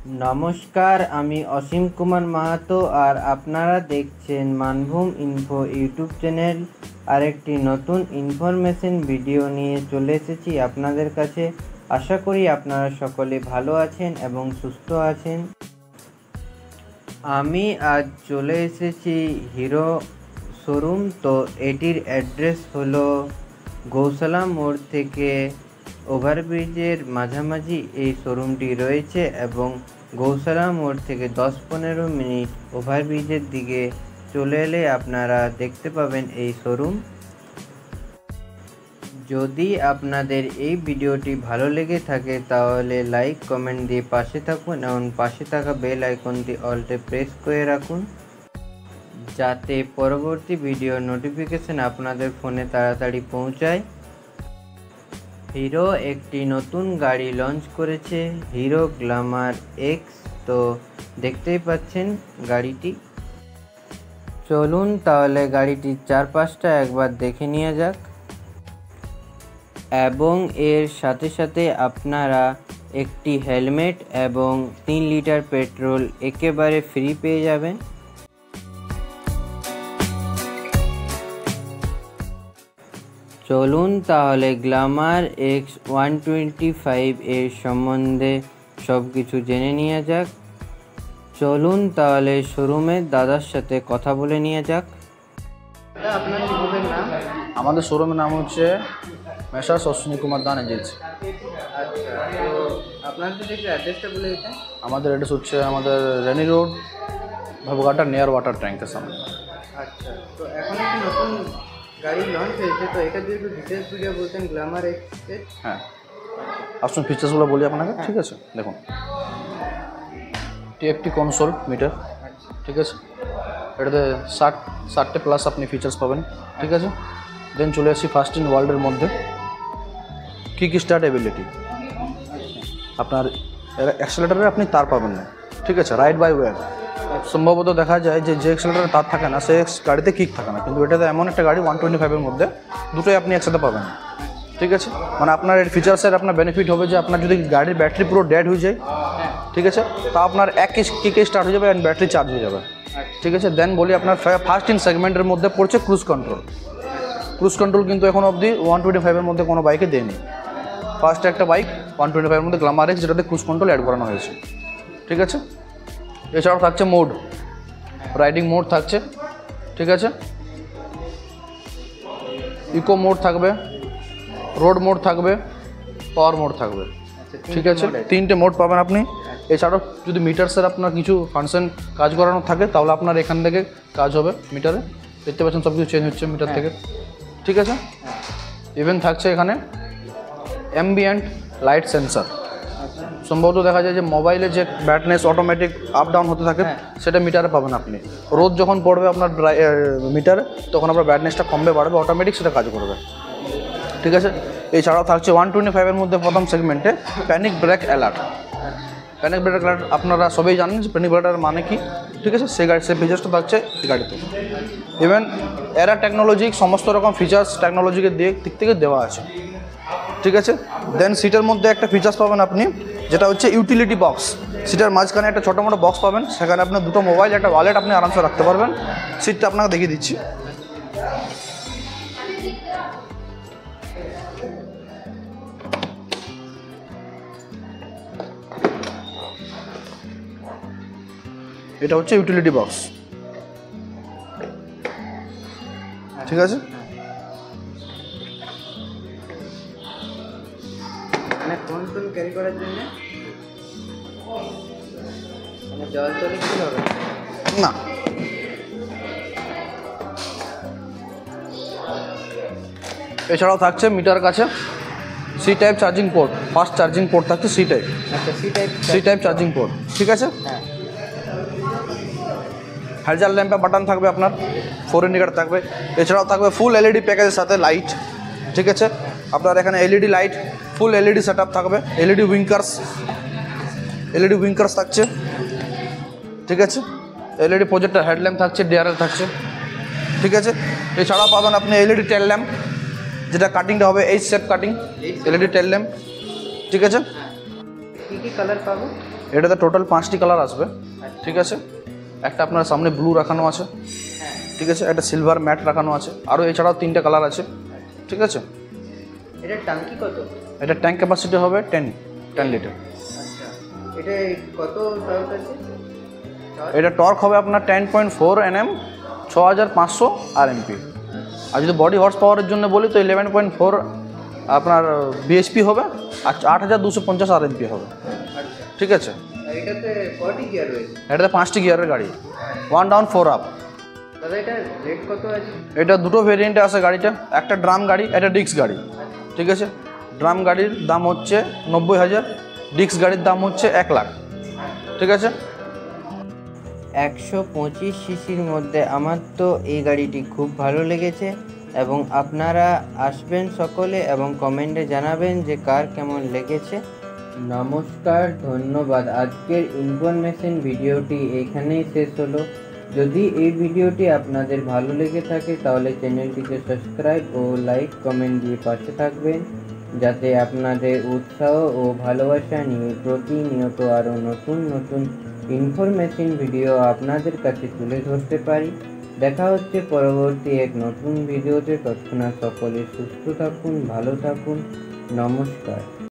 নমস্কার, আমি অসীম কুমার মাহাতো আর আপনারা দেখছেন মানভূম ইনফো ইউটিউব চ্যানেল। আরেকটি নতুন ইনফরমেশন ভিডিও নিয়ে চলে এসেছি আপনাদের কাছে। আশা করি আপনারা সকলে ভালো আছেন এবং সুস্থ আছেন। আমি আজ চলে এসেছি হিরো শোরুম। তো এটির অ্যাড্রেস হলো গৌশালা মোড় থেকে ওভারব্রিজের মাঝামাঝি এই শোরুমটি রয়েছে এবং গৌশালা মোড় থেকে 10-15 মিনিট ওভারব্রিজের দিকে চলে এলে আপনারা দেখতে পাবেন এই শোরুম। যদি আপনাদের এই ভিডিওটি ভালো লেগে থাকে তাহলে লাইক কমেন্ট দিয়ে পাশে থাকুন এবং পাশে থাকা বেল আইকনটি অলতে প্রেস করে রাখুন, যাতে পরবর্তী ভিডিওর নোটিফিকেশন আপনাদের ফোনে তাড়াতাড়ি পৌঁছায়। হিরো একটি নতুন গাড়ি লঞ্চ করেছে, হিরো গ্ল্যামার এক্স। তো দেখতেই পাচ্ছেন গাড়িটি। চলুন তাহলে গাড়িটির চারপাশটা একবার দেখে নেওয়া যাক এবং এর সাথে সাথে আপনারা একটি হেলমেট এবং 3 লিটার পেট্রোল একেবারে ফ্রি পেয়ে যাবেন। চলুন তাহলে গ্ল্যামার এক্স 125 এর সম্বন্ধে সব কিছু জেনে নেওয়া যাক। চলুন তাহলে শোরুমের দাদার সাথে কথা বলে নেওয়া যাক। আপনার শোরুমের নাম? আমাদের শোরুমের নাম হচ্ছে মেসার্স অশ্বিনী কুমার দান এজেন্সি। আচ্ছা, তো আপনার যদি একটু অ্যাড্রেসটা বলে দিতেন। আমাদের অ্যাড্রেস হচ্ছে আমাদের রেনি রোড, ভাবঘাটা, নিয়ার ওয়াটার ট্যাঙ্কের সামনে। আচ্ছা, তো এখন একটি নতুন গাড়ি লঞ্চ হয়েছে, তো এটা যদি একটু ডিটেলস ভিডিও বলতেন গ্ল্যামার এক্সের। হ্যাঁ, আসুন ফিচার্সগুলো বলি আপনাকে। ঠিক আছে, দেখুন একটি কনসোল মিটার, ঠিক আছে। এটাতে 60টা প্লাস আপনি ফিচার্স পাবেন, ঠিক আছে। দেন চলে আসি ফার্স্ট ইন ওয়ার্ল্ডের মধ্যে কিক স্টার্ট এবিলিটি। আপনার অ্যাক্সেলেটারে আপনি তার পাবেন না, ঠিক আছে। রাইড বাই ওয়্যার সম্ভবত দেখা যায় যে অ্যাক্সেলেটারে তার থাকে না, সে গাড়িতে কিক থাকে না, কিন্তু এটাতে এমন একটা গাড়ি 125-এর মধ্যে দুটোই আপনি একসাথে পাবেন, ঠিক আছে। মানে আপনার এর ফিচার্সের আপনার বেনিফিট হবে যে আপনার যদি গাড়ির ব্যাটারি পুরো ডেড হয়ে যায়, ঠিক আছে, তা আপনার এক কিকে স্টার্ট হয়ে যাবে অ্যান্ড ব্যাটারি চার্জ হয়ে যাবে, ঠিক আছে। দেন বলি আপনার ফার্স্ট ইন সেগমেন্টের মধ্যে পড়ছে ক্রুজ কন্ট্রোল। ক্রুজ কন্ট্রোল কিন্তু এখন অবধি 125-এর মধ্যে কোনো বাইকে দেয়নি। ফার্স্ট একটা বাইক 125-এর মধ্যে গ্ল্যামার এক্স, যেটাতে ক্রুজ কন্ট্রোল অ্যাড করানো হয়েছে, ঠিক আছে। এছাড়াও থাকছে মোড, রাইডিং মোড থাকছে, ঠিক আছে। ইকো মোড থাকবে, রোড মোড থাকবে, পাওয়ার মোড থাকবে, ঠিক আছে। 3টে মোড পাবেন আপনি। এছাড়াও যদি মিটার্সের আপনার কিছু ফাংশন কাজ করানো থাকে তাহলে আপনার এখান থেকে কাজ হবে মিটারে। দেখতে পাচ্ছেন সব কিছু চেঞ্জ হচ্ছে মিটার থেকে, ঠিক আছে। ইভেন থাকছে এখানে অ্যাম্বিয়েন্ট লাইট সেন্সার। সম্ভবত দেখা যায় যে মোবাইলে যে ব্রাইটনেস অটোমেটিক আপ ডাউন হতে থাকে সেটা মিটারে পাবেন আপনি। রোদ যখন পড়বে আপনার মিটারে তখন আপনার ব্রাইটনেসটা কমবে বাড়বে, অটোমেটিক সেটা কাজ করবে, ঠিক আছে। এছাড়াও থাকছে 125-এর মধ্যে প্রথম সেগমেন্টে panic brake alert. Panic brake alert আপনারা সবাই জানেন যে প্যানিক ব্রেক অ্যালার্ট মানে কি, ঠিক আছে। সেই ফিচার্সটা থাকছে এই গাড়িতে। ইভেন এরা টেকনোলজি সমস্ত রকম ফিচার্স টেকনোলজিকে দিক থেকে দেওয়া আছে, ঠিক আছে। দেন সিটের মধ্যে একটা ফিচার্স পাবেন আপনি, যেটা হচ্ছে ইউটিলিটি বক্স। সিটের মাঝখানে একটা ছোটো মোটো বক্স পাবেন, সেখানে আপনার দুটো মোবাইল, একটা ওয়ালেট আপনি আরামসে রাখতে পারবেন। সিটটা আপনাকে দেখিয়ে দিচ্ছি। এটা হচ্ছে ইউটিলিটি বক্স, ঠিক আছে। মানে ফোন ক্যারি করার জন্য মানে জল তলে কি হবে না। এছাড়াও থাকছে মিটার কাছে C type charging port, fast charging port থাকছে সি টাইপ। আচ্ছা, সি টাইপ চার্জিং পোর্ট, ঠিক আছে। হ্যাঁ, হাইজার ল্যাম্পে বাটন থাকবে, আপনার 4 ইন্ডিকেটার থাকবে। এছাড়াও থাকবে ফুল এলইডি প্যাকেজের সাথে লাইট, ঠিক আছে। আপনার এখানে এলইডি লাইট, ফুল এলইডি সেট আপ থাকবে, এলইডি উইঙ্কার্স থাকছে, ঠিক আছে। এলইডি প্রজেক্টর হেডল্যাম্প থাকছে, ডিআরএল থাকছে, ঠিক আছে। এছাড়াও পাবেন আপনি এলইডি টেল ল্যাম্প, যেটা কাটিংটা হবে এইচ শেপ কাটিং, এলইডি টেল ল্যাম্প, ঠিক আছে। কী কী কালার পাবো? এটাতে টোটাল 5টি কালার আসবে, ঠিক আছে। একটা আপনার সামনে ব্লু রাখানো আছে, ঠিক আছে, একটা সিলভার ম্যাট রাখানো আছে, আরও এছাড়াও 3টে কালার আছে, ঠিক আছে। এটা ট্যাঙ্কি কত? এটা ট্যাঙ্ক ক্যাপাসিটি হবে 10 লিটার। আচ্ছা, এটা কত টর্ক আছে? এটা টর্ক হবে আপনার 10.4 Nm, 6500 RMP। আর যদি বডি হর্স পাওয়ারের জন্য বলি তো 11.4 আপনার বিএসপি হবে, আর 8250 RMP হবে, ঠিক আছে। এটাতে কয়টি গিয়ার রয়েছে? এটাতে 5টি গিয়ারের গাড়ি, 1 ডাউন 4 আপ। দাদা এটা রেট কত আছে? এটা দুটো ভেরিয়েন্টে আছে গাড়িটা, একটা ড্রাম গাড়ি, একটা ডিস্ক গাড়ি, ঠিক আছে। ড্রাম গাড়ির দাম হচ্ছে 90,000, ডিস্ক গাড়ির দাম হচ্ছে 1 লাখ, ঠিক আছে। 125 সিসির মধ্যে আমার তো এই গাড়িটি খুব ভালো লেগেছে, এবং আপনারা আসবেন সকলে এবং কমেন্টে জানাবেন যে কার কেমন লেগেছে। নমস্কার, ধন্যবাদ। আজকের ইনফরমেশন ভিডিওটি এখানেই শেষ হলো। যদি এই ভিডিওটি আপনাদের ভালো লেগে থাকে তাহলে চ্যানেলটিকে সাবস্ক্রাইব ও লাইক কমেন্ট দিয়ে পাশে থাকবেন, যাতে আপনাদের উৎসাহ ও ভালোবাসা নিয়ে প্রতিনিয়ত আরও নতুন নতুন ইনফরমেশন ভিডিও আপনাদের কাছে তুলে ধরতে পারি। দেখা হচ্ছে পরবর্তী এক নতুন ভিডিওতে। তৎক্ষণাৎ সকলে সুস্থ থাকুন, ভালো থাকুন। নমস্কার।